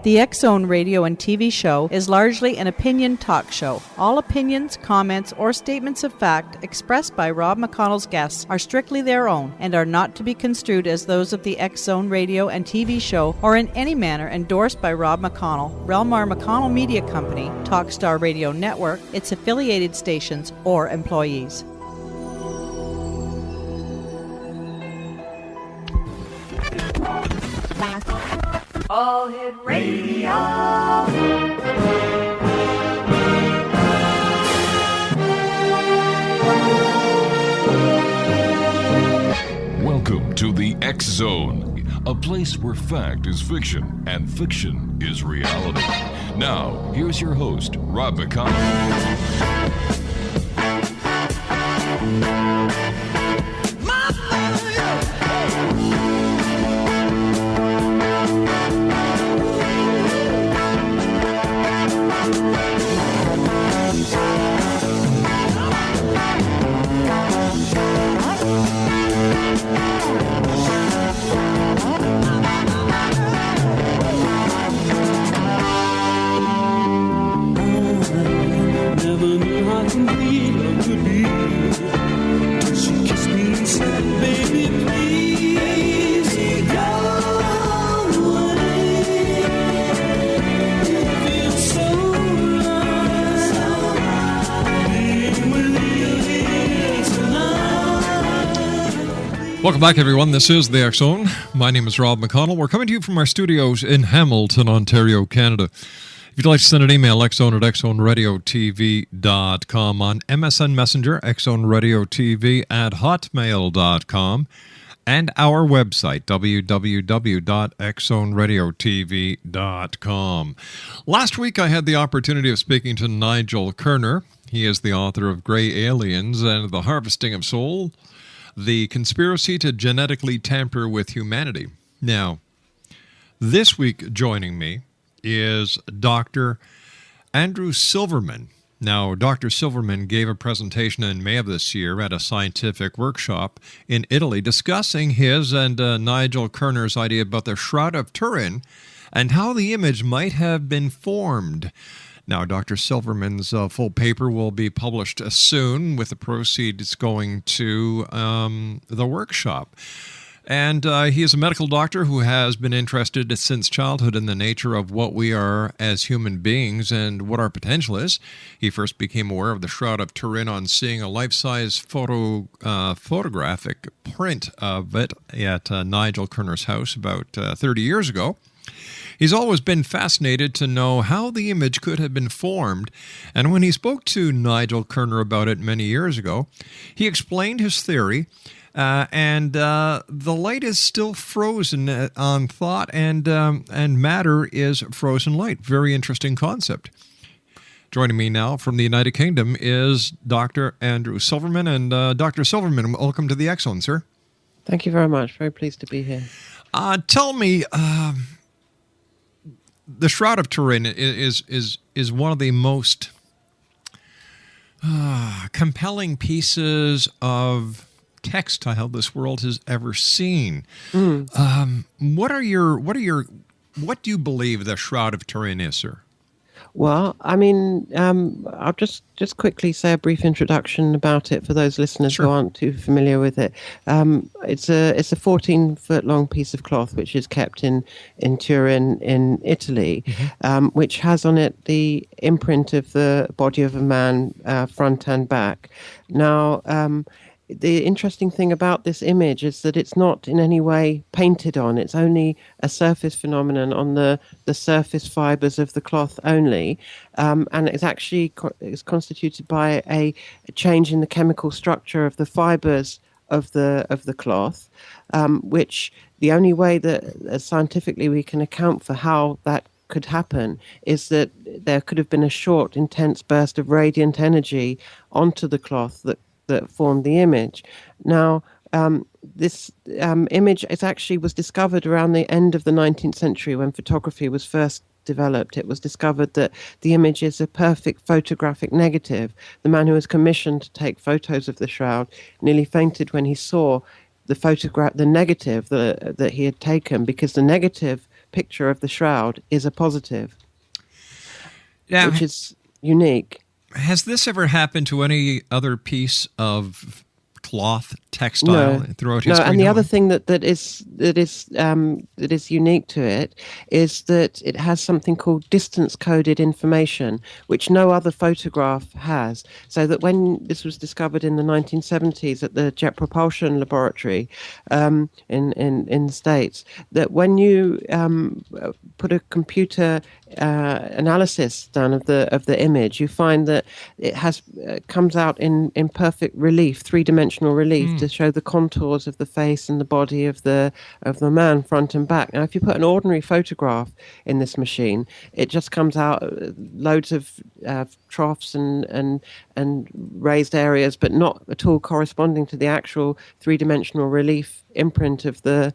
The X-Zone radio and TV show is largely an opinion talk show. All opinions, comments, or statements of fact expressed by Rob McConnell's guests are strictly their own and are not to be construed as those of the X-Zone radio and TV show or in any manner endorsed by Rob McConnell, Relmar McConnell Media Company, Talkstar Radio Network, its affiliated stations, or employees. All Hit Radio. Welcome to the X Zone, a place where fact is fiction and fiction is reality. Now, here's your host, Rob McConnell. Welcome back, everyone. This is the X-Zone. My name is Rob McConnell. We're coming to you from our studios in Hamilton, Ontario, Canada. If you'd like to send an email, xzone at xzoneradiotv.com, on MSN Messenger, xzoneradiotv at hotmail.com, and our website, www.xzoneradiotv.com. Last week, I had the opportunity of speaking to Nigel Kerner. He is the author of Grey Aliens and The Harvesting of Soul, The Conspiracy to Genetically Tamper with Humanity. Now, this week joining me is Dr. Andrew Silverman. Now, Dr. Silverman gave a presentation in May of this year at a scientific workshop in Italy discussing his and Nigel Kerner's idea about the Shroud of Turin and how the image might have been formed. Now, Dr. Silverman's full paper will be published soon, with the proceeds going to the workshop. And he is a medical doctor who has been interested since childhood in the nature of what we are as human beings and what our potential is. He first became aware of the Shroud of Turin on seeing a life-size photographic print of it at Nigel Kerner's house about 30 years ago. He's always been fascinated to know how the image could have been formed, and when he spoke to Nigel Kerner about it many years ago, he explained his theory, and the light is still frozen on thought, and matter is frozen light. Very interesting concept. Joining me now from the United Kingdom is Dr. Andrew Silverman, and Dr. Silverman, welcome to the X-Zone, sir. Thank you very much. Very pleased to be here. Tell me... The Shroud of Turin is one of the most compelling pieces of textile this world has ever seen. What do you believe the Shroud of Turin is, sir? Well, I mean, I'll just quickly say a brief introduction about it for those listeners who aren't too familiar with it. It's a 14-foot long piece of cloth which is kept in Turin in Italy, which has on it the imprint of the body of a man, front and back. Now, the interesting thing about this image is that it's not in any way painted on. It's only a surface phenomenon on the surface fibers of the cloth only. And it's actually it's constituted by a change in the chemical structure of the fibers of the cloth, which the only way that scientifically we can account for how that could happen is that there could have been a short, intense burst of radiant energy onto the cloth that formed the image. Now, this image was discovered around the end of the 19th century when photography was first developed. It was discovered that the image is a perfect photographic negative. The man who was commissioned to take photos of the shroud nearly fainted when he saw the negative that he had taken, because the negative picture of the shroud is a positive, Yeah. which is unique. Has this ever happened to any other piece of cloth, textile throughout history? No, and the other thing that is unique to it is that it has something called distance-coded information, which no other photograph has. So that when this was discovered in the 1970s at the Jet Propulsion Laboratory in the States, that when you put a computer analysis done of the image, you find that it has comes out in perfect relief, three-dimensional relief, to show the contours of the face and the body of the man, front and back. Now, if you put an ordinary photograph in this machine, it just comes out loads of troughs and raised areas, but not at all corresponding to the actual three-dimensional relief imprint of the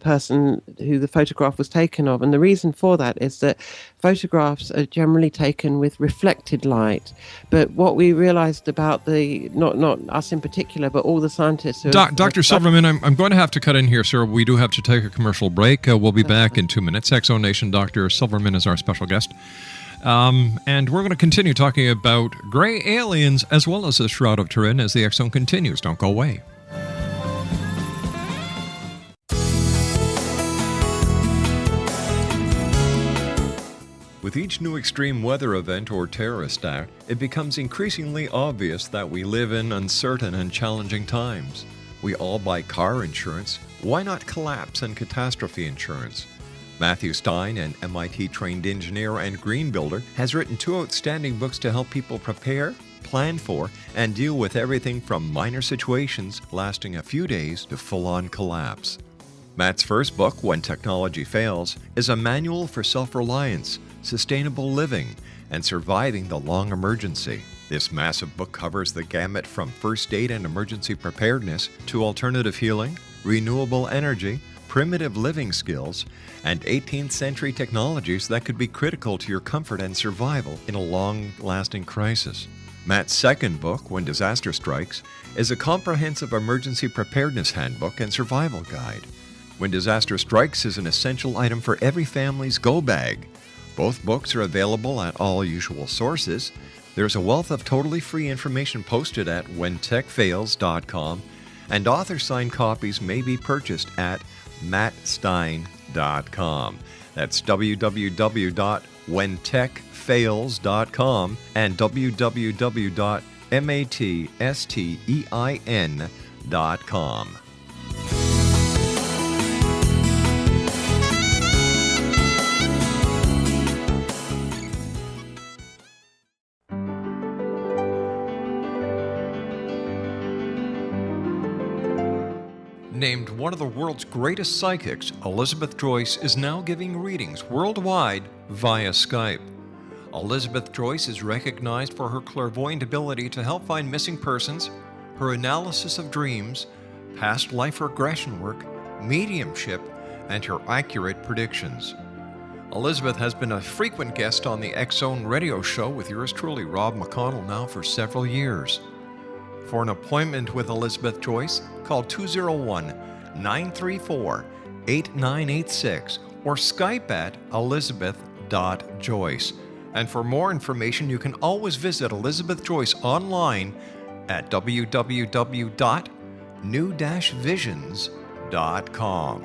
person who the photograph was taken of. And the reason for that is that photographs are generally taken with reflected light. But what we realized about the not us in particular, but all the scientists who Dr. Silverman, I'm going to have to cut in here, sir. We do have to take a commercial break. We'll be back in 2 minutes. X-Zone Nation, Dr. Silverman is our special guest. And we're going to continue talking about gray aliens as well as the Shroud of Turin as the X-Zone continues. Don't go away. With each new extreme weather event or terrorist act, it becomes increasingly obvious that we live in uncertain and challenging times. We all buy car insurance. Why not collapse and catastrophe insurance? Matthew Stein, an MIT-trained engineer and green builder, has written 2 outstanding books to help people prepare, plan for, and deal with everything from minor situations lasting a few days to full-on collapse. Matt's first book, When Technology Fails, is a manual for self-reliance, sustainable living, and surviving the long emergency. This massive book covers the gamut from first aid and emergency preparedness to alternative healing, renewable energy, primitive living skills, and 18th century technologies that could be critical to your comfort and survival in a long-lasting crisis. Matt's second book, When Disaster Strikes, is a comprehensive emergency preparedness handbook and survival guide. When Disaster Strikes is an essential item for every family's go bag. Both books are available at all usual sources. There's a wealth of totally free information posted at whentechfails.com, and author-signed copies may be purchased at mattstein.com. That's www.whentechfails.com and www.mattstein.com. Named one of the world's greatest psychics, Elizabeth Joyce is now giving readings worldwide via Skype. Elizabeth Joyce is recognized for her clairvoyant ability to help find missing persons, her analysis of dreams, past life regression work, mediumship, and her accurate predictions. Elizabeth has been a frequent guest on the X-Zone radio show with yours truly, Rob McConnell, now for several years. For an appointment with Elizabeth Joyce, call 201-934-8986 or Skype at elizabeth.joyce. And for more information, you can always visit Elizabeth Joyce online at www.new-visions.com.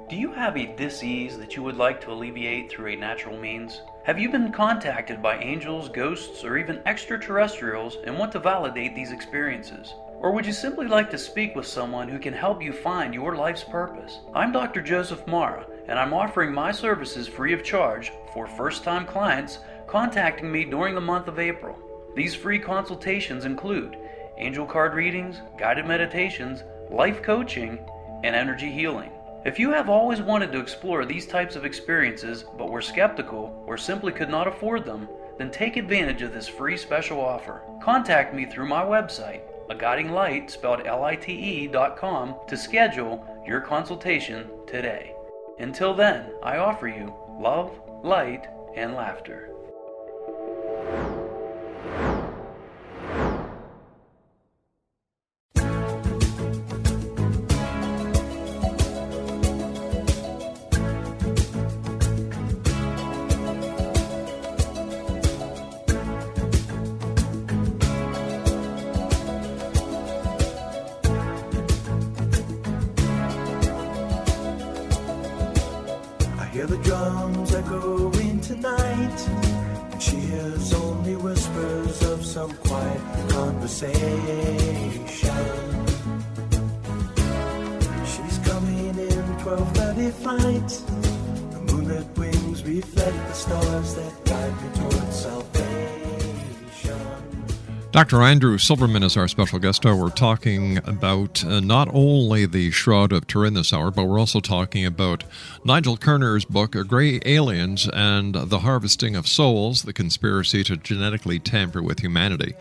Do you have a dis-ease that you would like to alleviate through a natural means? Have you been contacted by angels, ghosts, or even extraterrestrials and want to validate these experiences? Or would you simply like to speak with someone who can help you find your life's purpose? I'm Dr. Joseph Mara, and I'm offering my services free of charge for first-time clients contacting me during the month of April. These free consultations include angel card readings, guided meditations, life coaching, and energy healing. If you have always wanted to explore these types of experiences but were skeptical or simply could not afford them, then take advantage of this free special offer. Contact me through my website, aguidinglight, spelled LITE.com, to schedule your consultation today. Until then, I offer you love, light, and laughter. Hear the drums echoing tonight, and she hears only whispers of some quiet conversation. She's coming in 12:30 flight. The moonlit wings reflect the stars that guide me towards salvation. Dr. Andrew Silverman is our special guest. We're talking about not only the Shroud of Turin this hour, but we're also talking about Nigel Kerner's book, Grey Aliens and the Harvesting of Souls, the Conspiracy to Genetically Tamper with Humanity.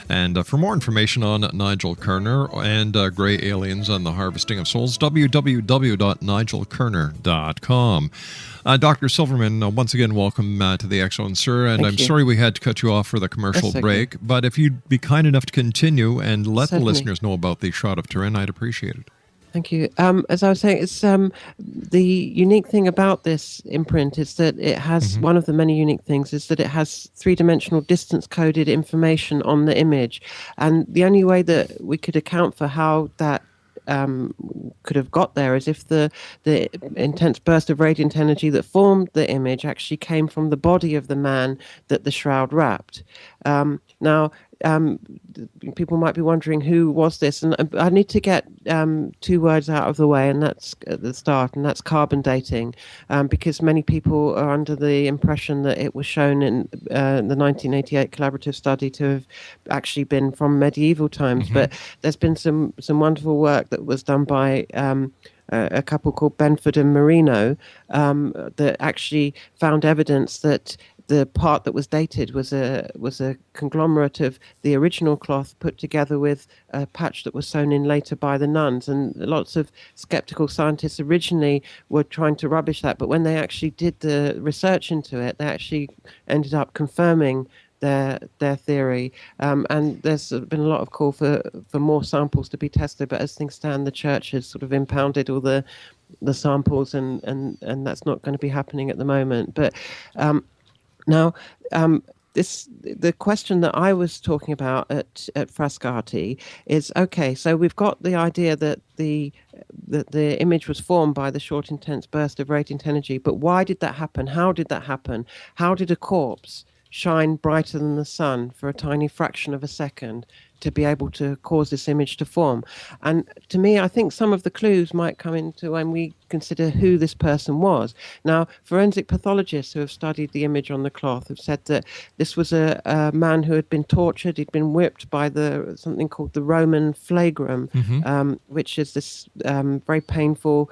And for more information on Nigel Kerner and Grey Aliens and the Harvesting of Souls, www.nigelkerner.com. Dr. Silverman, once again, welcome to the X Zone, sir. And I'm sorry we had to cut you off for the commercial break, but if you'd be kind enough to continue and let the listeners know about the Shroud of Turin, I'd appreciate it. Thank you. As I was saying, it's the unique thing about this imprint is that it has one of the many unique things is that it has three-dimensional distance-coded information on the image, and the only way that we could account for how that could have got there is if the intense burst of radiant energy that formed the image actually came from the body of the man that the shroud wrapped. Now, people might be wondering who was this, and I need to get two words out of the way, and that's at the start, and that's carbon dating, because many people are under the impression that it was shown in the 1988 collaborative study to have actually been from medieval times, but there's been some wonderful work that was done by a couple called Benford and Marino that actually found evidence that the part that was dated was a conglomerate of the original cloth put together with a patch that was sewn in later by the nuns. And lots of skeptical scientists originally were trying to rubbish that, but when they actually did the research into it, they actually ended up confirming their theory. And there's been a lot of call for more samples to be tested, but as things stand, the church has sort of impounded all the samples, and that's not going to be happening at the moment. But now, the question that I was talking about at Frascati is, okay, so we've got the idea that the image was formed by the short, intense burst of radiant energy, but why did that happen? How did that happen? How did a corpse shine brighter than the sun for a tiny fraction of a second to be able to cause this image to form? And to me, I think some of the clues might come into when we consider who this person was. Now, forensic pathologists who have studied the image on the cloth have said that this was a man who had been tortured. He'd been whipped by something called the Roman flagrum, which is this very painful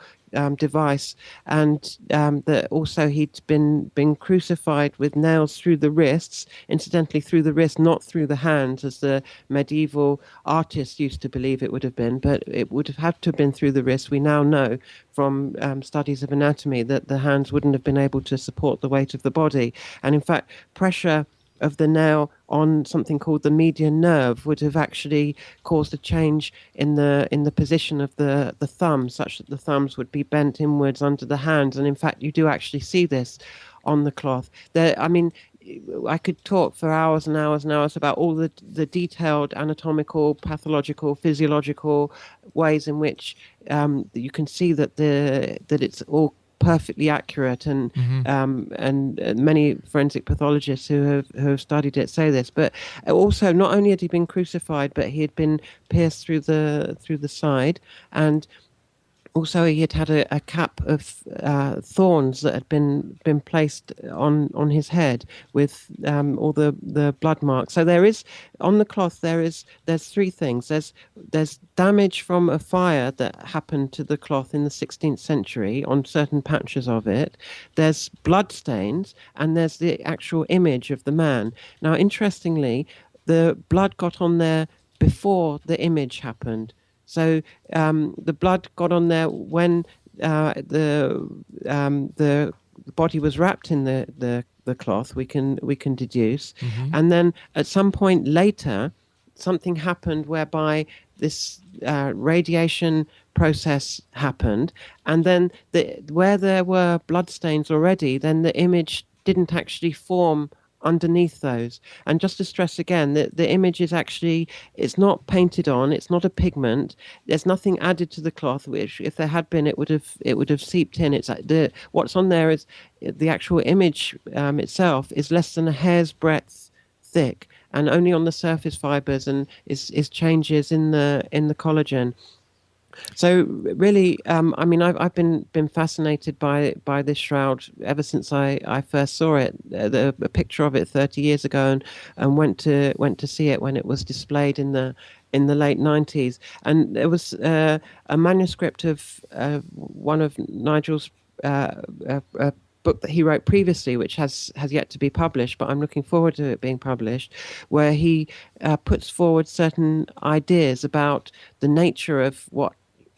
device, and that also he'd been crucified with nails through the wrists, incidentally through the wrist, not through the hands, as the medieval artists used to believe it would have been, but it would have had to have been through the wrist. We now know from studies of anatomy that the hands wouldn't have been able to support the weight of the body, and in fact pressure of the nail on something called the median nerve would have actually caused a change in the position of the thumb, such that the thumbs would be bent inwards under the hands. And in fact, you do actually see this on the cloth. I could talk for hours and hours and hours about all the detailed anatomical, pathological, physiological ways in which you can see that it's all perfectly accurate, and many forensic pathologists who have studied it say this. But also, not only had he been crucified, but he had been pierced through the side, and also he had a cap of thorns that had been placed on his head with all the blood marks. So there is on the cloth there's three things. There's damage from a fire that happened to the cloth in the 16th century on certain patches of it. There's blood stains, and there's the actual image of the man. Now, interestingly, the blood got on there before the image happened. So the blood got on there when the body was wrapped in the cloth, we can deduce, and then at some point later, something happened whereby this radiation process happened, and then where there were bloodstains already, then the image didn't actually form underneath those. And just to stress again that the image is actually, it's not painted on, it's not a pigment, there's nothing added to the cloth, which if there had been, it would have seeped in. It's what's on there is the actual image itself is less than a hair's breadth thick, and only on the surface fibers, and is changes in the collagen. So really, I mean, I've been fascinated by this shroud ever since I first saw it, a picture of it 30 years ago, and went to see it when it was displayed in the late 90s. And there was a manuscript of one of Nigel's book that he wrote previously, which has yet to be published, but I'm looking forward to it being published, where he puts forward certain ideas about the nature of what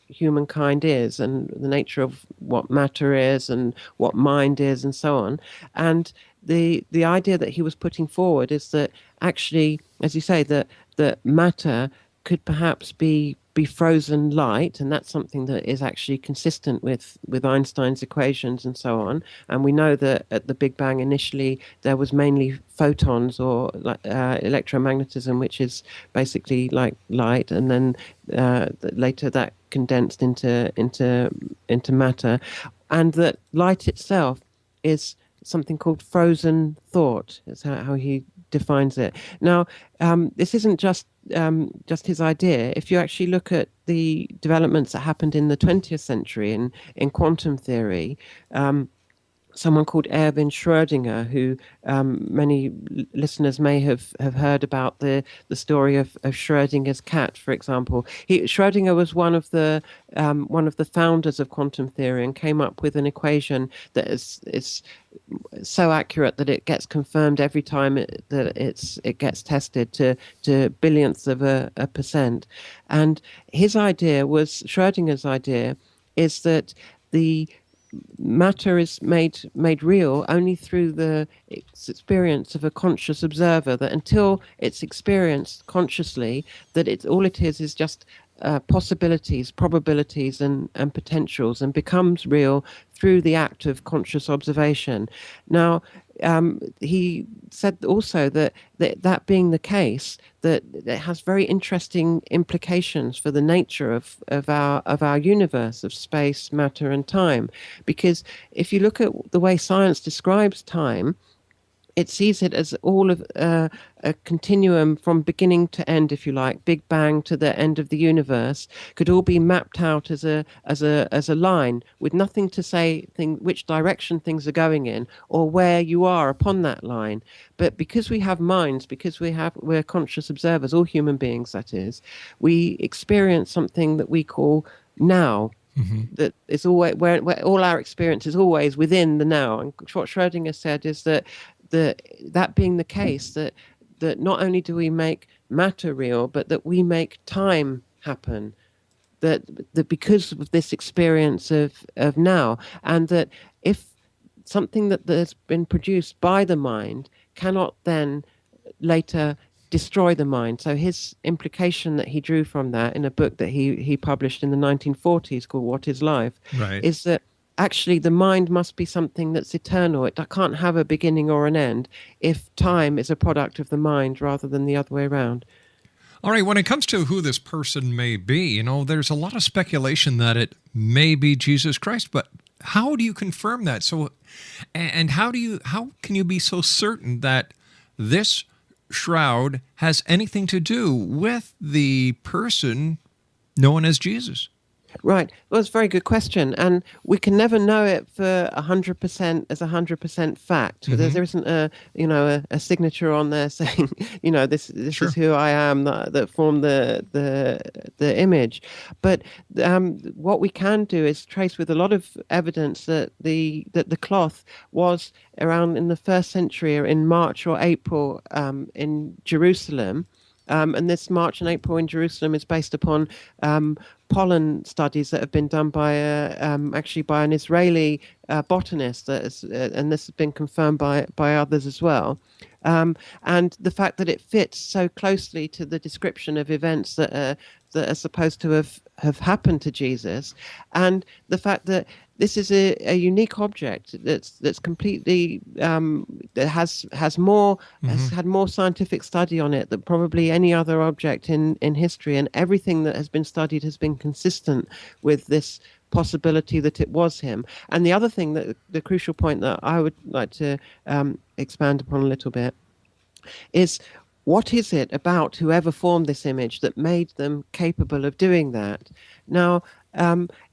humankind is, and the nature of what matter is, and what mind is, and so on. And the idea that he was putting forward is that actually, as you say, that matter could perhaps be frozen light, and that's something that is actually consistent with Einstein's equations and so on. And we know that at the Big Bang initially there was mainly photons, or electromagnetism, which is basically like light, and then later that condensed into matter, and that light itself is something called frozen thought. Is how he defines it. Now, this isn't just his idea. If you actually look at the developments that happened in the 20th century in quantum theory, someone called Erwin Schrödinger, who many listeners may have heard about the story of Schrödinger's cat, for example. Schrödinger was one of the founders of quantum theory, and came up with an equation that is so accurate that it gets confirmed every time it gets tested to billionths of a percent. And Schrödinger's idea is that the matter is made real only through the experience of a conscious observer, that until it's experienced consciously, that all it is just possibilities, probabilities, and potentials, and becomes real through the act of conscious observation. Now, he said also that being the case, that it has very interesting implications for the nature of our universe, of space, matter, and time. Because if you look at the way science describes time, it sees it as all of a continuum from beginning to end, if you like, Big Bang to the end of the universe, could all be mapped out as a line, with nothing to say which direction things are going in, or where you are upon that line. But because we have minds, because we're conscious observers, all human beings, that is, we experience something that we call now. Mm-hmm. That is always where all our experience is always within the now. And what Schrödinger said is that being the case, that not only do we make matter real, but that we make time happen. That because of this experience of now, and that if something that's been produced by the mind cannot then later destroy the mind. So his implication that he drew from that in a book that he published in the 1940s called What is Life, right, is that actually the mind must be something that's eternal. It can't have a beginning or an end if time is a product of the mind rather than the other way around. All right, when it comes to who this person may be, there's a lot of speculation that it may be Jesus Christ, but how do you confirm that? So, and how can you be so certain that this shroud has anything to do with the person known as Jesus? Right. Well, it's a very good question. And we can never know it for 100% as 100% fact. Mm-hmm. There isn't a signature on there saying, this sure. is who I am that formed the image. But what we can do is trace with a lot of evidence that the cloth was around in the 1st century, or in March or April in Jerusalem. And this March and April in Jerusalem is based upon pollen studies that have been done by actually by an Israeli botanist, and this has been confirmed by others as well. And the fact that it fits so closely to the description of events that are supposed to have happened to Jesus, and the fact that this is a unique object that's completely that has more has had more scientific study on it than probably any other object in history, and everything that has been studied has been consistent with this possibility that it was him. And the other thing, that the crucial point that I would like to expand upon a little bit, is what is it about whoever formed this image that made them capable of doing that? Now,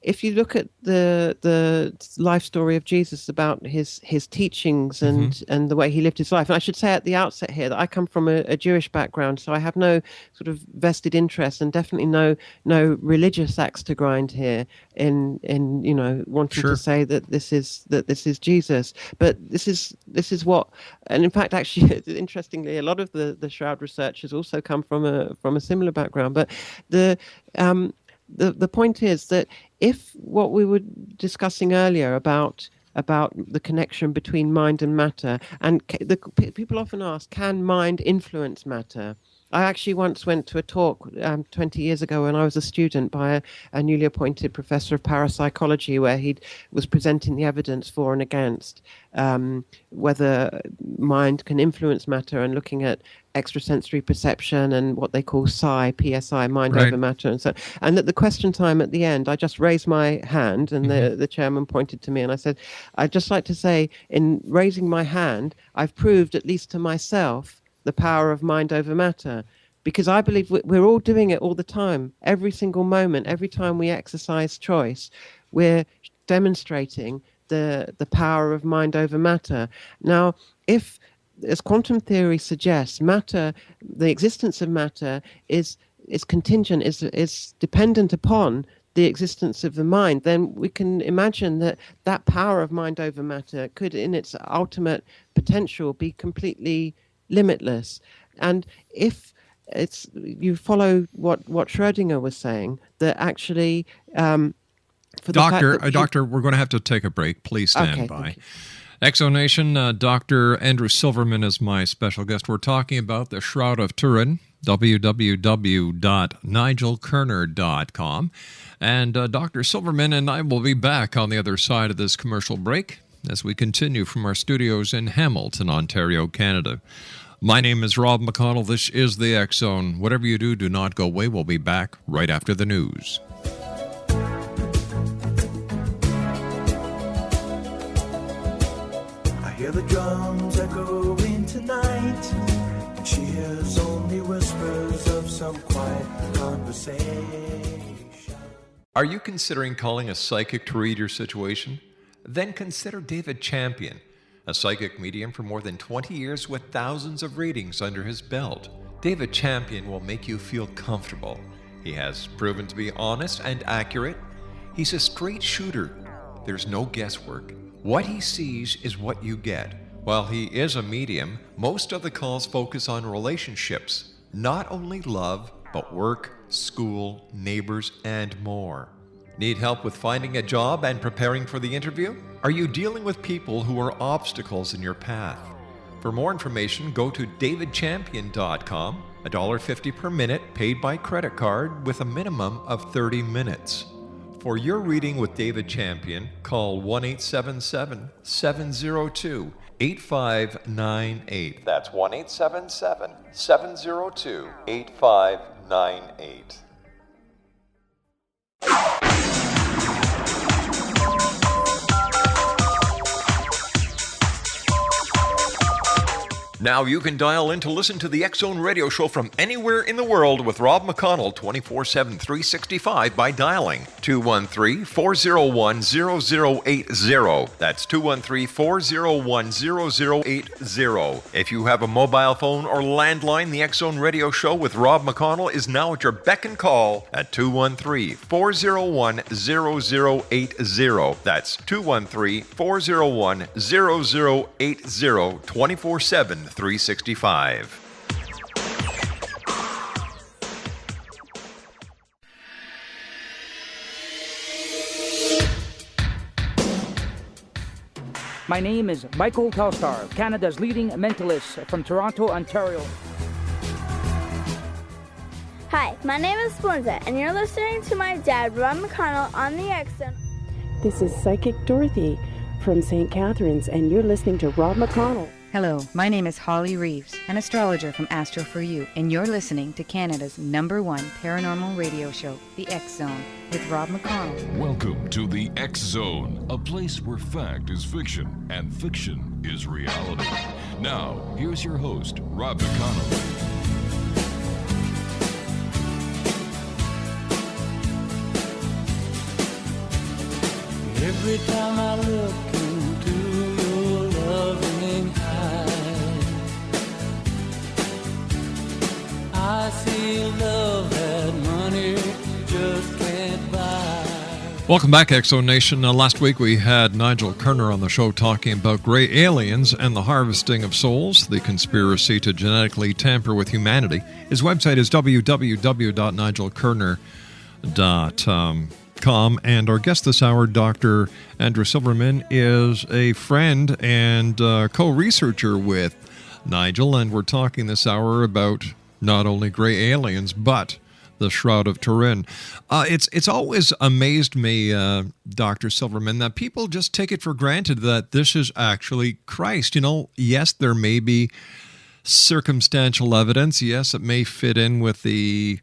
if you look at the life story of Jesus, about his teachings and the way he lived his life, and I should say at the outset here that I come from a Jewish background, so I have no sort of vested interest and definitely no religious axe to grind here in wanting to say that this is Jesus. But this is what, and in fact, actually, interestingly, a lot of the Shroud researchers also come from a similar background. But the point is that if what we were discussing earlier about the connection between mind and matter, and people often ask, can mind influence matter? I actually once went to a talk 20 years ago when I was a student by a newly appointed professor of parapsychology, where he was presenting the evidence for and against whether mind can influence matter, and looking at extrasensory perception and what they call PSI, mind over matter. And at the question time at the end, I just raised my hand, and the chairman pointed to me, and I said, I'd just like to say, in raising my hand, I've proved, at least to myself, the power of mind over matter, because I believe we're all doing it all the time, every single moment, every time we exercise choice, we're demonstrating the power of mind over matter. Now, if, as quantum theory suggests, matter, the existence of matter is contingent, is dependent upon the existence of the mind, then we can imagine that power of mind over matter could, in its ultimate potential, be completely limitless. And if you follow what Schrödinger was saying, that actually Doctor, we're going to have to take a break. Please stand by. Exonation, Dr. Andrew Silverman is my special guest. We're talking about the Shroud of Turin, www.nigelkerner.com. And Dr. Silverman and I will be back on the other side of this commercial break as we continue from our studios in Hamilton, Ontario, Canada. My name is Rob McConnell. This is the X Zone. Whatever you do not go away. We'll be back right after the news. I hear the drums echoing tonight, and she hears only whispers of some quiet conversation. Are you considering calling a psychic to read your situation? Then consider David Champion, a psychic medium for more than 20 years with thousands of readings under his belt. David Champion will make you feel comfortable. He has proven to be honest and accurate. He's a straight shooter. There's no guesswork. What he sees is what you get. While he is a medium, most of the calls focus on relationships, not only love, but work, school, neighbors, and more. Need help with finding a job and preparing for the interview? Are you dealing with people who are obstacles in your path? For more information, go to davidchampion.com, $1.50 per minute paid by credit card with a minimum of 30 minutes. For your reading with David Champion, call 1-877-702-8598. That's 1-877-702-8598. Now you can dial in to listen to the X Zone radio show from anywhere in the world with Rob McConnell 24/7, 365 by dialing 213-401-0080. That's 213-401-0080. If you have a mobile phone or landline, the X Zone radio show with Rob McConnell is now at your beck and call at 213-401-0080. That's 213-401-0080, 24/7, 365. My name is Michael Telstar, Canada's leading mentalist from Toronto, Ontario. Hi, my name is Splenda, and you're listening to my dad, Rob McConnell, on the X-Zone. This is Psychic Dorothy from St. Catharines, and you're listening to Rob McConnell. Hello, my name is Holly Reeves, an astrologer from Astro For You, and you're listening to Canada's #1 paranormal radio show, The X Zone, with Rob McConnell. Welcome to The X Zone, a place where fact is fiction and fiction is reality. Now, here's your host, Rob McConnell. Every time I look into your loving eyes, I see love that money just can't buy. Welcome back, Exo Nation. Last week we had Nigel Kerner on the show talking about gray aliens and the harvesting of souls, the conspiracy to genetically tamper with humanity. His website is www.nigelkerner.com. And our guest this hour, Dr. Andrew Silverman, is a friend and co-researcher with Nigel, and we're talking this hour about not only gray aliens, but the Shroud of Turin. It's always amazed me, Dr. Silverman, that people just take it for granted that this is actually Christ. You know, yes, there may be circumstantial evidence. Yes, it may fit in with the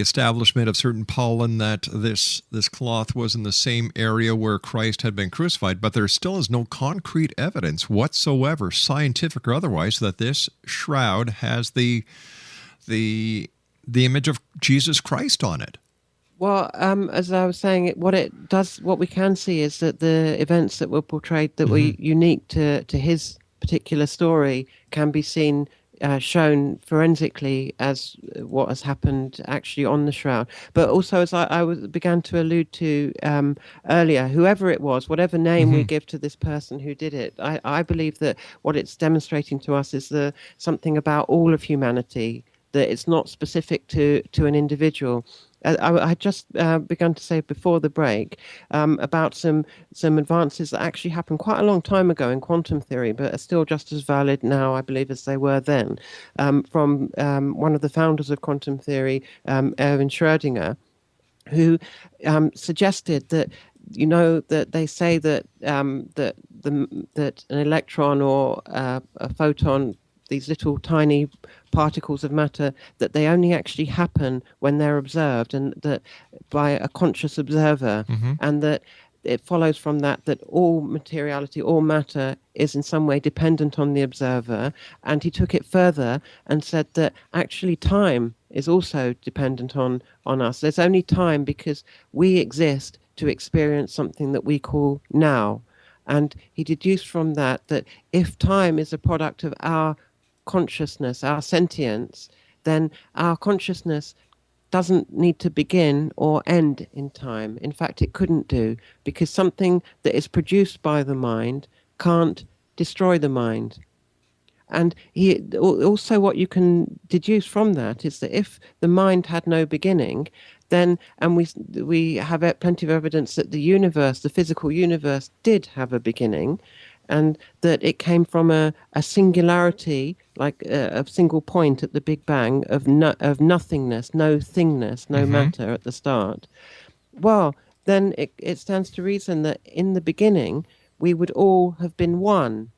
establishment of certain pollen that this cloth was in the same area where Christ had been crucified, but there still is no concrete evidence whatsoever, scientific or otherwise, that this shroud has the image of Jesus Christ on it. Well, as I was saying, what we can see is that the events that were portrayed that were unique to his particular story can be seen, shown forensically as what has happened actually on the shroud. But also, as I began to allude to earlier, whoever it was, whatever name we give to this person who did it, I believe that what it's demonstrating to us is something about all of humanity, that it's not specific to an individual. I just begun to say before the break about some advances that actually happened quite a long time ago in quantum theory, but are still just as valid now, I believe, as they were then, from one of the founders of quantum theory, Erwin Schrödinger, who suggested that, you know, that they say that that an electron or a photon, these little tiny particles of matter, that they only actually happen when they're observed, and that by a conscious observer, and that it follows from that all materiality, all matter is in some way dependent on the observer. And he took it further and said that actually time is also dependent on us. There's only time because we exist to experience something that we call now. And he deduced from that if time is a product of our consciousness, our sentience, then our consciousness doesn't need to begin or end in time. In fact, it couldn't do, because something that is produced by the mind can't destroy the mind. And also what you can deduce from that is that if the mind had no beginning, then, and we have plenty of evidence that the universe, the physical universe, did have a beginning, and that it came from a singularity, like a single point at the Big Bang of nothingness, no thingness, no matter at the start. Well, then it stands to reason that in the beginning we would all have been one.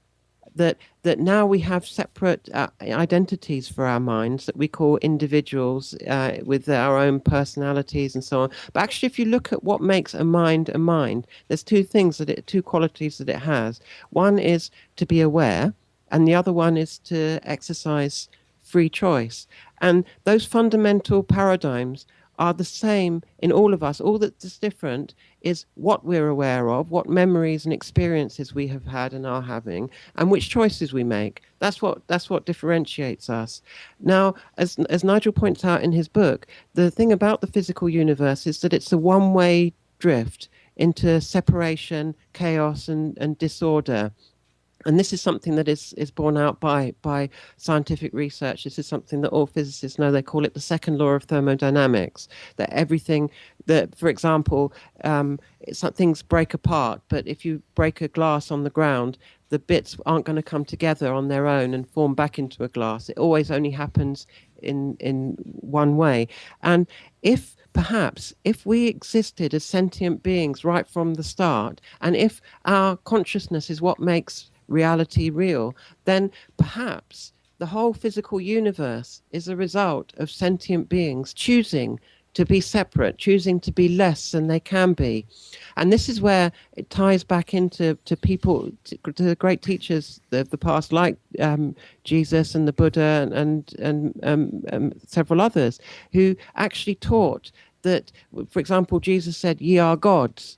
That now we have separate identities for our minds that we call individuals with our own personalities and so on. But actually, if you look at what makes a mind, there's two qualities that it has. One is to be aware, and the other one is to exercise free choice. And those fundamental paradigms are the same in all of us. All that's different is what we're aware of, what memories and experiences we have had and are having, and which choices we make. That's what differentiates us. Now, as Nigel points out in his book, the thing about the physical universe is that it's a one-way drift into separation, chaos, and disorder. And this is something that is borne out by scientific research. This is something that all physicists know. They call it the second law of thermodynamics, that everything that, for example, some things break apart, but if you break a glass on the ground, the bits aren't going to come together on their own and form back into a glass. It always only happens in one way. And if we existed as sentient beings right from the start, and if our consciousness is what makes reality real, then perhaps the whole physical universe is a result of sentient beings choosing to be separate, choosing to be less than they can be. And this is where it ties back into people, to the great teachers of the past, like Jesus and the Buddha and several others, who actually taught that, for example, Jesus said, "Ye are gods,"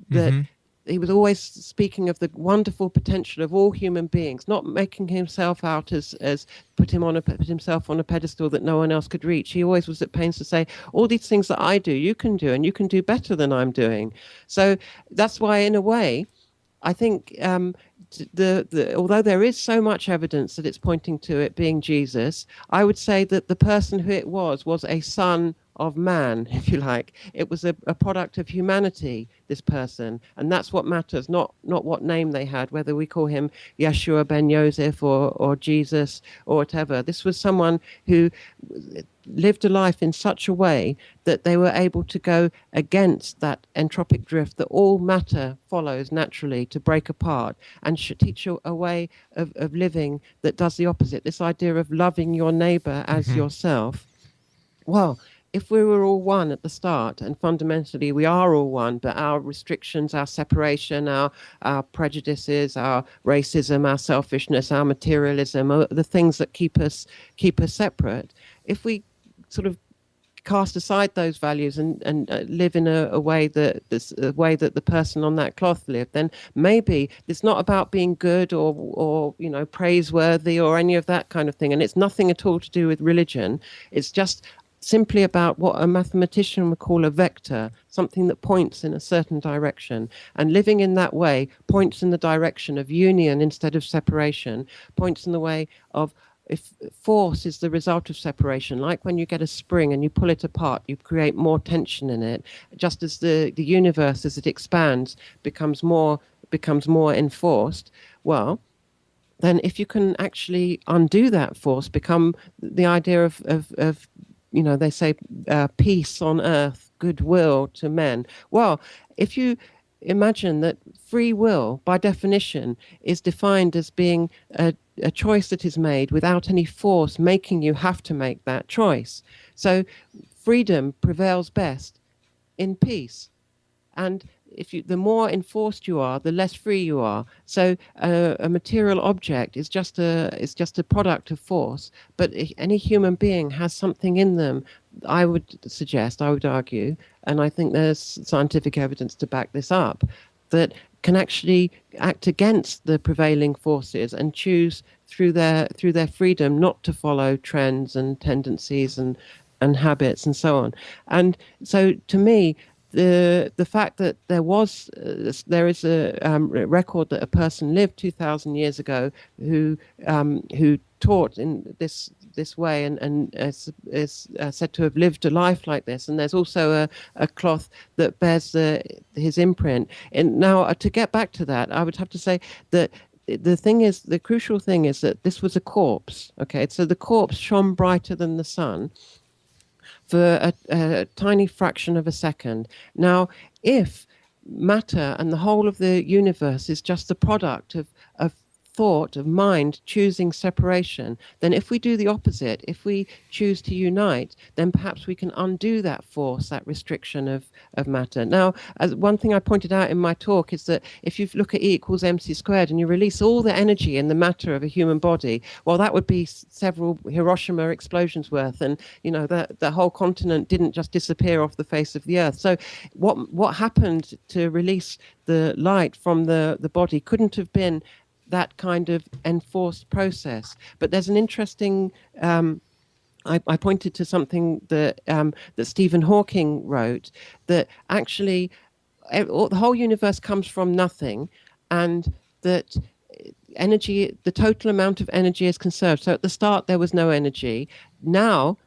that he was always speaking of the wonderful potential of all human beings, not making himself out as put himself on a pedestal that no one else could reach. He always was at pains to say, all these things that I do, you can do, and you can do better than I'm doing. So that's why, in a way, I think although there is so much evidence that it's pointing to it being Jesus, I would say that the person who it was a son of man, if you like. It was a product of humanity, this person, and that's what matters, not what name they had, whether we call him Yeshua ben Yosef or Jesus or whatever. This was someone who lived a life in such a way that they were able to go against that entropic drift that all matter follows naturally to break apart, and should teach a way of living that does the opposite, this idea of loving your neighbor as yourself. Well, if we were all one at the start, and fundamentally we are all one, but our restrictions, our separation, our prejudices, our racism, our selfishness, our materialism, are the things that keep us separate. If we sort of cast aside those values and live in a way that the person on that cloth lived, then maybe it's not about being good or praiseworthy or any of that kind of thing, and it's nothing at all to do with religion. It's just simply about what a mathematician would call a vector, something that points in a certain direction. And living in that way points in the direction of union instead of separation, points in the way of, if force is the result of separation, like when you get a spring and you pull it apart, you create more tension in it, just as the universe, as it expands, becomes more enforced. Well, then if you can actually undo that force, become the idea of they say peace on earth, goodwill to men. Well, if you imagine that free will, by definition, is defined as being a choice that is made without any force making you have to make that choice. So freedom prevails best in peace. And the more enforced you are, the less free you are. So a material object is just a product of force. But any human being has something in them, I would argue, and I think there's scientific evidence to back this up, that can actually act against the prevailing forces and choose through their freedom not to follow trends and tendencies and habits and so on. And so to me, the fact that there is a record that a person lived 2,000 years ago who taught in this way and is said to have lived a life like this, and there's also a cloth that bears his imprint. And now to get back to that, I would have to say that the crucial thing is that this was a corpse. Okay, so the corpse shone brighter than the sun for a tiny fraction of a second. Now, if matter and the whole of the universe is just the product of thought, of mind choosing separation, then if we do the opposite, if we choose to unite, then perhaps we can undo that force, that restriction of matter. Now, as one thing I pointed out in my talk is that if you look at E equals mc squared and you release all the energy in the matter of a human body, well, that would be several Hiroshima explosions worth, and the whole continent didn't just disappear off the face of the earth. So what happened to release the light from the body couldn't have been that kind of enforced process. But there's an interesting I pointed to something that Stephen Hawking wrote, that actually the whole universe comes from nothing, and that energy, the total amount of energy is conserved. So at the start there was no energy. Now,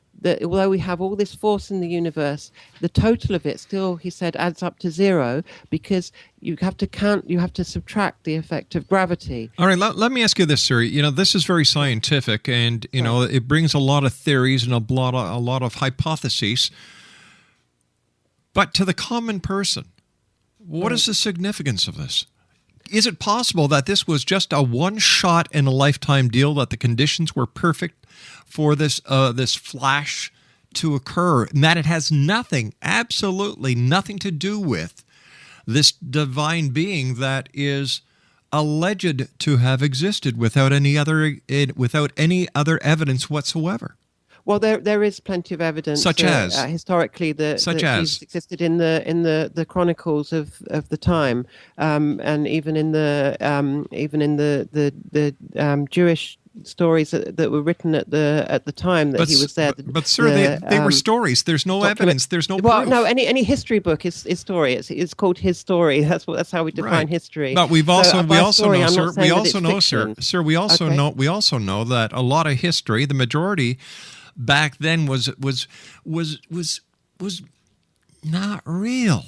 although we have all this force in the universe, the total of it still, he said, adds up to zero, because you have to subtract the effect of gravity. All right, let me ask you this, sir. This is very scientific, and it brings a lot of theories and a lot of hypotheses. But to the common person, what is the significance of this? Is it possible that this was just a one-shot in a lifetime deal, that the conditions were perfect for this flash to occur, and that it has nothing, absolutely nothing to do with this divine being that is alleged to have existed without any other evidence whatsoever? Well, there is plenty of evidence, such as historically that Jesus existed in the chronicles of the time, and even in the Jewish stories that were written at the time that he was there. But sir, they were stories. There's no evidence. There's no proof. No, any history book is story. It's called his story. That's how we define history. But we also know that a lot of history, the majority back then was not real.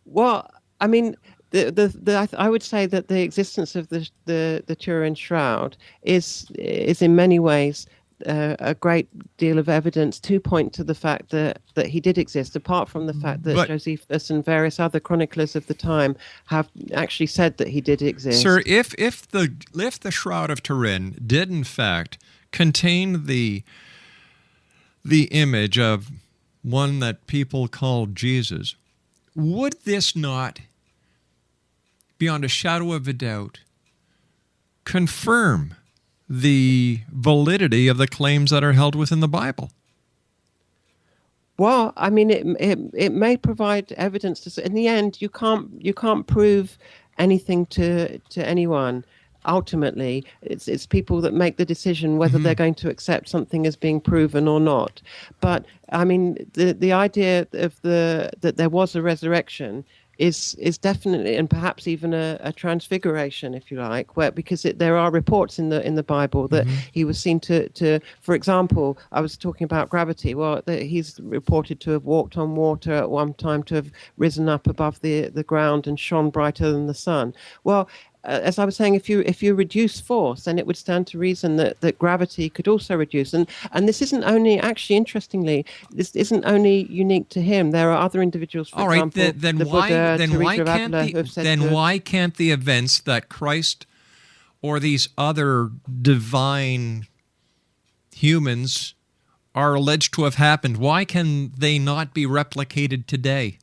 Well, I mean, I would say that the existence of the Turin Shroud is in many ways a great deal of evidence to point to the fact that he did exist, apart from the fact that Josephus and various other chroniclers of the time have actually said that he did exist. Sir, if the Shroud of Turin did in fact contain the image of one that people called Jesus, would this not, beyond a shadow of a doubt, confirm the validity of the claims that are held within the Bible? Well, I mean, it may provide evidence. In the end, you can't prove anything to anyone. Ultimately, it's people that make the decision whether they're going to accept something as being proven or not. But I mean, the idea of that there was a resurrection is definitely, and perhaps even a transfiguration, if you like, because there are reports in the Bible that he was seen to, for example, I was talking about gravity. Well, he's reported to have walked on water at one time, to have risen up above the ground and shone brighter than the sun. Well, as I was saying, if you reduce force, then it would stand to reason that gravity could also reduce. And this isn't only, actually, interestingly, this isn't only unique to him. There are other individuals, for example, why can't the events that Christ or these other divine humans are alleged to have happened, why can they not be replicated today?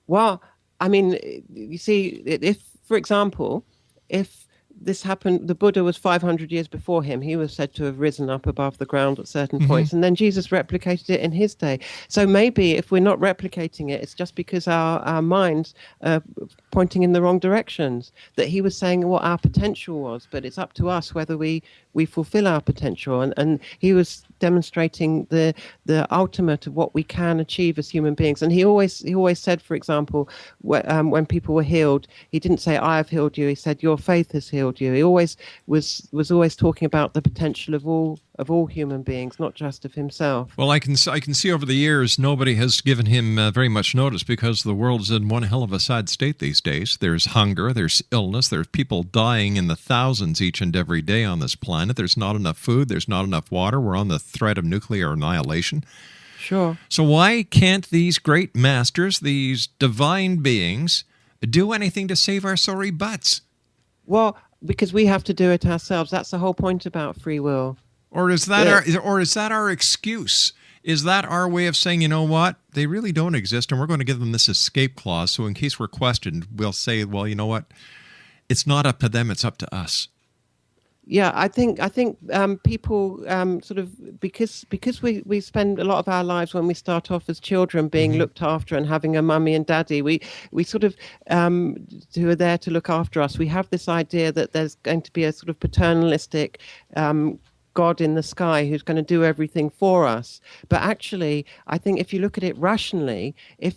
Well, I mean, you see, for example, if this happened, the Buddha was 500 years before him. He was said to have risen up above the ground at certain points, and then Jesus replicated it in his day. So maybe if we're not replicating it, it's just because our minds are pointing in the wrong directions, that he was saying what our potential was, but it's up to us whether we fulfill our potential. And he was demonstrating the ultimate of what we can achieve as human beings. And he always said, for example, when people were healed, he didn't say, "I have healed you." He said, "Your faith has healed you." He always was always talking about the potential of all human beings, not just of himself. Well, I can see over the years nobody has given him very much notice, because the world is in one hell of a sad state these days. There's hunger, there's illness, there's people dying in the thousands each and every day on this planet. There's not enough food, there's not enough water. We're on the threat of nuclear annihilation. Sure. So why can't these great masters, these divine beings, do anything to save our sorry butts? Well, because we have to do it ourselves. That's the whole point about free will. Or is that our excuse? Is that our way of saying, you know what, they really don't exist, and we're going to give them this escape clause, so in case we're questioned, we'll say, well, you know what, it's not up to them, it's up to us. Yeah, I think people sort of, because we spend a lot of our lives when we start off as children being looked after and having a mummy and daddy, we sort of who are there to look after us. We have this idea that there's going to be a sort of paternalistic God in the sky who's going to do everything for us. But actually, I think if you look at it rationally, if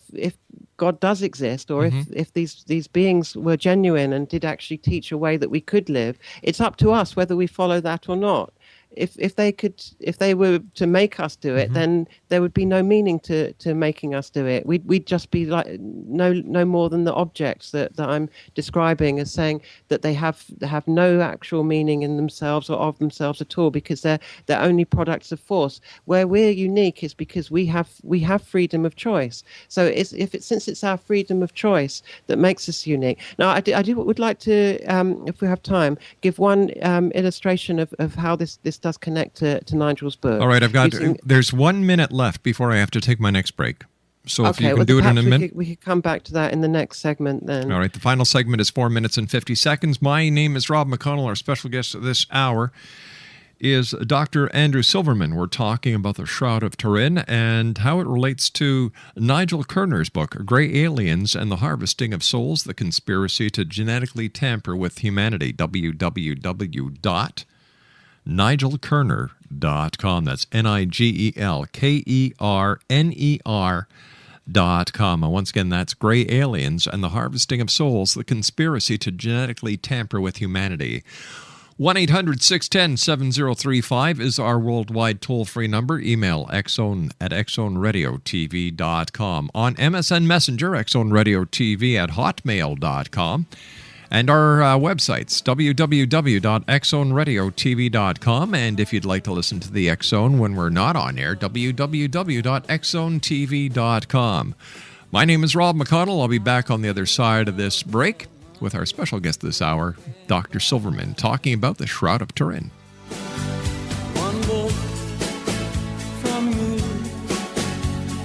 God does exist, or if these beings were genuine and did actually teach a way that we could live, it's up to us whether we follow that or not. If they were to make us do it, then there would be no meaning to making us do it. We'd just be like no more than the objects that I'm describing as saying that they have no actual meaning in themselves or of themselves at all, because they're only products of force. Where we're unique is because we have freedom of choice. So since it's our freedom of choice that makes us unique. Now I would like to, if we have time, give one illustration of how this does connect to Nigel's book. All right, there's 1 minute left before I have to take my next break. So if you can do it in a minute. We could come back to that in the next segment then. All right, the final segment is 4 minutes and 50 seconds. My name is Rob McConnell. Our special guest this hour is Dr. Andrew Silverman. We're talking about the Shroud of Turin and how it relates to Nigel Kerner's book, Grey Aliens and the Harvesting of Souls, The Conspiracy to Genetically Tamper with Humanity. www.nigelkerner.com. That's NigelKerner.com. And once again, that's Grey Aliens and the Harvesting of Souls, The Conspiracy to Genetically Tamper with Humanity. 1-800-610-7035 is our worldwide toll-free number. Email xzone@xzoneradiotv.com. On MSN Messenger, xzoneradiotv@hotmail.com. And our websites, www.xzoneradiotv.com. And if you'd like to listen to the X Zone when we're not on air, www.xzonetv.com. My name is Rob McConnell. I'll be back on the other side of this break with our special guest this hour, Dr. Silverman, talking about the Shroud of Turin. One look from you,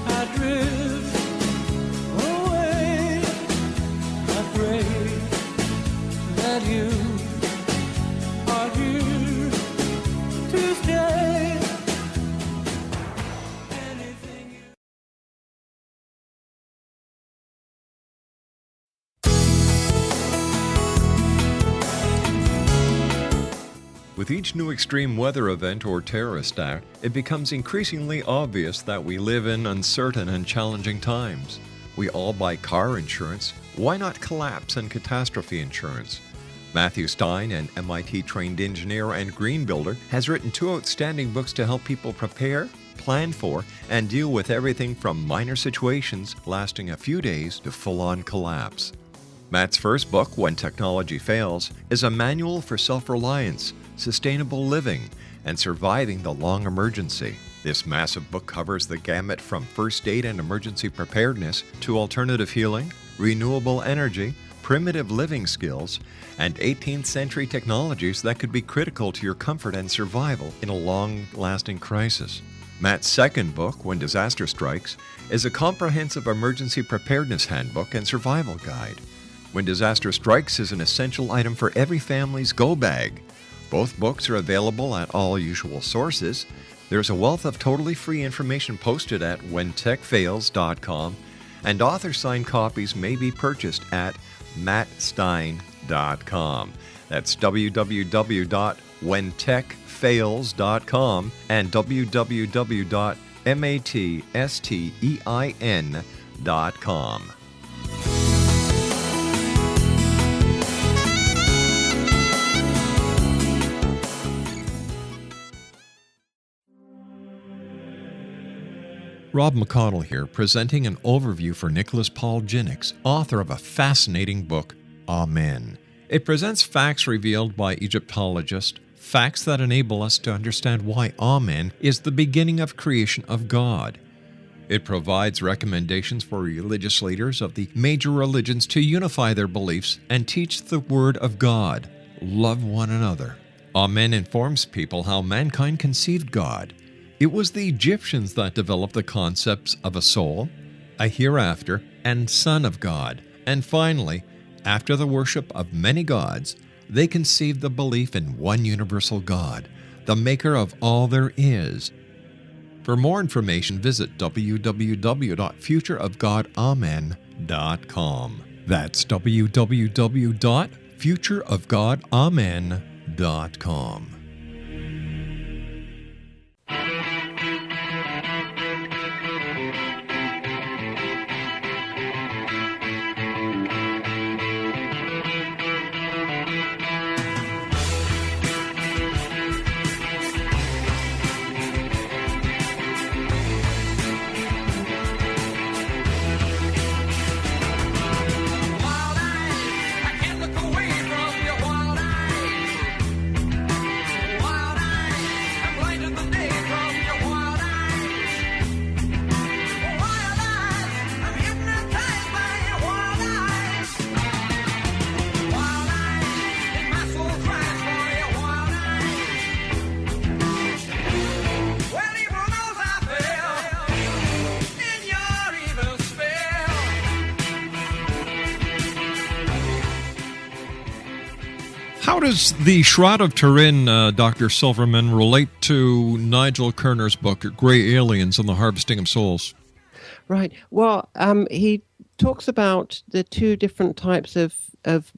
I drift away. I pray that you are here to stay. Anything you... With each new extreme weather event or terrorist act, it becomes increasingly obvious that we live in uncertain and challenging times. We all buy car insurance. Why not collapse and catastrophe insurance? Matthew Stein, an MIT-trained engineer and green builder, has written 2 outstanding books to help people prepare, plan for, and deal with everything from minor situations lasting a few days to full-on collapse. Matt's first book, When Technology Fails, is a manual for self-reliance, sustainable living, and surviving the long emergency. This massive book covers the gamut from first aid and emergency preparedness to alternative healing, renewable energy, primitive living skills, and 18th century technologies that could be critical to your comfort and survival in a long-lasting crisis. Matt's second book, When Disaster Strikes, is a comprehensive emergency preparedness handbook and survival guide. When Disaster Strikes is an essential item for every family's go bag. Both books are available at all usual sources. There's a wealth of totally free information posted at whentechfails.com, and author-signed copies may be purchased at mattstein.com. That's www.whentechfails.com and www.mattstein.com. Rob McConnell here, presenting an overview for Nicholas Paul Jennings, author of a fascinating book, Amen. It presents facts revealed by Egyptologists, facts that enable us to understand why Amen is the beginning of creation of God. It provides recommendations for religious leaders of the major religions to unify their beliefs and teach the Word of God. Love one another. Amen informs people how mankind conceived God. It was the Egyptians that developed the concepts of a soul, a hereafter, and Son of God. And finally, after the worship of many gods, they conceived the belief in one universal God, the maker of all there is. For more information, visit www.futureofgodamen.com. That's www.futureofgodamen.com. How does the Shroud of Turin, Dr. Silverman, relate to Nigel Kerner's book, Grey Aliens and the Harvesting of Souls? Right. Well, he talks about the two different types of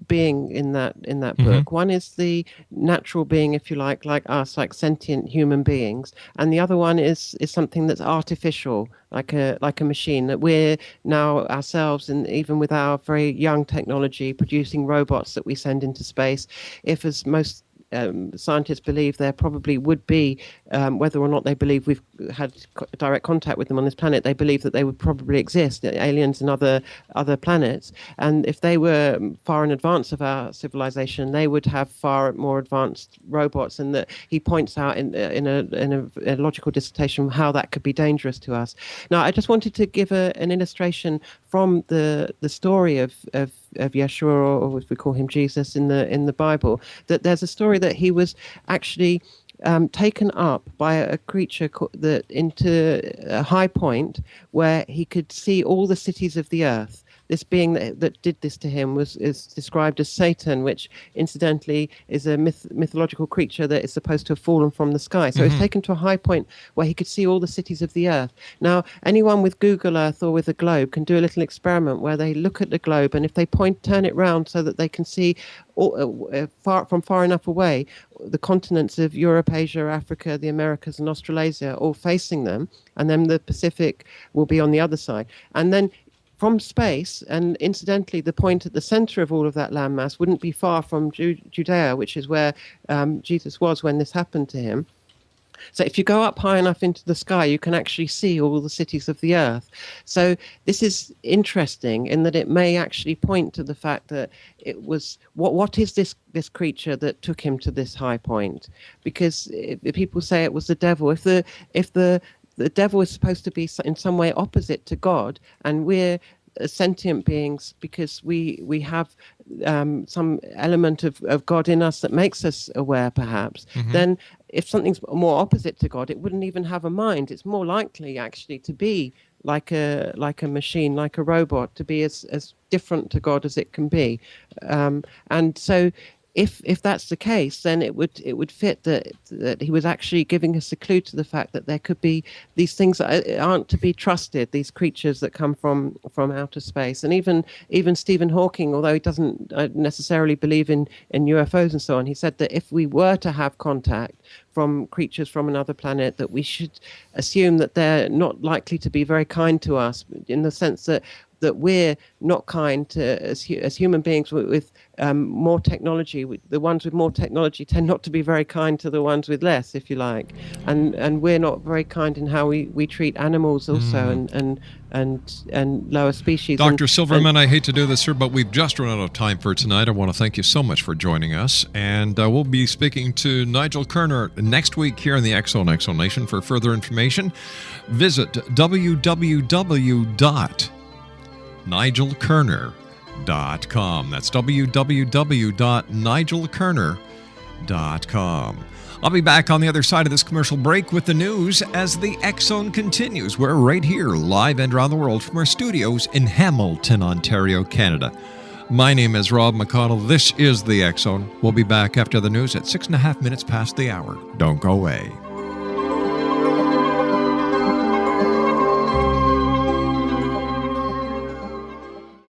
being in that book. One is the natural being, if you like us, like sentient human beings, and the other one is something that's artificial, like a machine, that we're now ourselves, and even with our very young technology, producing robots that we send into space. If, as most scientists believe, there probably would be, whether or not they believe we've had direct contact with them on this planet, they believe that they would probably exist, aliens and other planets. And if they were far in advance of our civilization, they would have far more advanced robots. And that he points out in a logical dissertation how that could be dangerous to us. Now, I just wanted to give an illustration from the story of Yeshua, or if we call him Jesus in the Bible, that there's a story that he was actually taken up by a creature into a high point where he could see all the cities of the earth. This being that did this to him is described as Satan, which incidentally is a mythological creature that is supposed to have fallen from the sky. So he's taken to a high point where he could see all the cities of the earth. Now, anyone with Google Earth or with a globe can do a little experiment where they look at the globe, and if they turn it round so that they can see from far enough away the continents of Europe, Asia, Africa, the Americas, and Australasia all facing them, and then the Pacific will be on the other side. And then from space, and incidentally, the point at the center of all of that landmass wouldn't be far from Judea, which is where Jesus was when this happened to him. So if you go up high enough into the sky, you can actually see all the cities of the earth. So this is interesting in that it may actually point to the fact that it was, what is this creature that took him to this high point? Because if people say it was the devil. If the devil is supposed to be in some way opposite to God, and we're sentient beings because we have some element of God in us that makes us aware, perhaps, then if something's more opposite to God, it wouldn't even have a mind. It's more likely actually to be like a machine, like a robot, to be as different to God as it can be. And so if that's the case, then it would fit that he was actually giving us a clue to the fact that there could be these things that aren't to be trusted, these creatures that come from outer space. And even Stephen Hawking, although he doesn't necessarily believe in UFOs and so on, he said that if we were to have contact from creatures from another planet, that we should assume that they're not likely to be very kind to us, in the sense that we're not kind to, as human beings with more technology. The ones with more technology tend not to be very kind to the ones with less, if you like. And we're not very kind in how we treat animals also, and lower species. Dr. Silverman, I hate to do this, sir, but we've just run out of time for tonight. I want to thank you so much for joining us. And we'll be speaking to Nigel Kerner next week here in the X-Zone Nation. For further information, visit www.nigelkerner.com. That's www.nigelkerner.com. I'll be back on the other side of this commercial break with the news as the X-Zone continues. We're right here, live and around the world from our studios in Hamilton, Ontario, Canada. My name is Rob McConnell. This is the X-Zone. We'll be back after the news at 6.5 minutes past the hour. Don't go away.